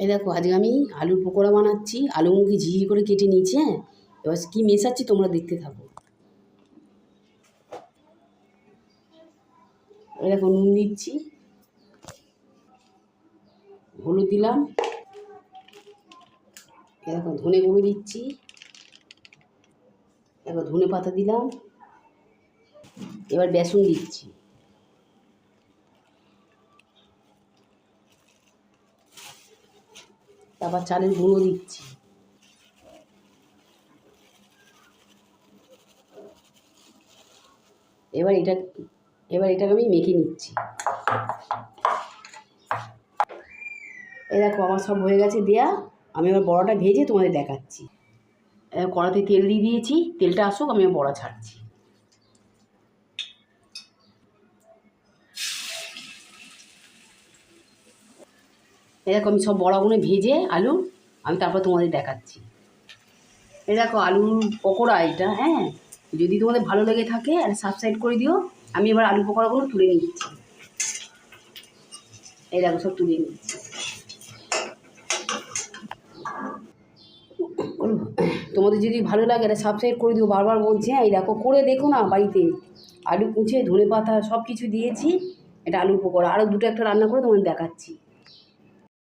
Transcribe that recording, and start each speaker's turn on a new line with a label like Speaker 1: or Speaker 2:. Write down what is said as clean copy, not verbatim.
Speaker 1: এই দেখো আজকে আমি আলুর পকোড়া বানাচ্ছি। আলুগুলোকে ঝিরি করে কেটে নিয়েছি। হ্যাঁ, এবার কী মেশাচ্ছি তোমরা দেখতে থাকো। এই দেখো নুন দিচ্ছি, হলুদ দিলাম, এই দেখো ধনে গুঁড়ো দিচ্ছি, এবার ধনে পাতা দিলাম, এবার বেসন দিচ্ছি, তারপর চালের গুঁড়ো দিচ্ছি, এটাকে আমি মেখে নিচ্ছি। এই দেখো আমার সব হয়ে গেছে দেয়া। আমি এবার বড়াটা ভেজে তোমাদের দেখাচ্ছি। কড়াতে তেল দিয়ে দিয়েছি, তেলটা আসুক আমি বড়া ছাড়ছি। এই দেখো আমি সব বড়াগুলো ভেজে আলু আমি তারপর তোমাদের দেখাচ্ছি। এই দেখো আলুর পকোড়া এটা। হ্যাঁ, যদি তোমাদের ভালো লেগে থাকে আর সাবস্ক্রাইব করে দিও। আমি এবার আলু পকোড়াগুলো তুলে নিচ্ছি। এই দেখো সব তুলে নিচ্ছি। তোমাদের যদি ভালো লাগে এটা সাবস্ক্রাইব করে দিও, বারবার বলছি। হ্যাঁ, এই দেখো করে দেখো না বাড়িতে। আলু কুচে ধনে পাতা সব কিছু দিয়েছি। এটা আলুর পকোড়া। আরও দুটো একটা রান্না করে তোমাদের দেখাচ্ছি।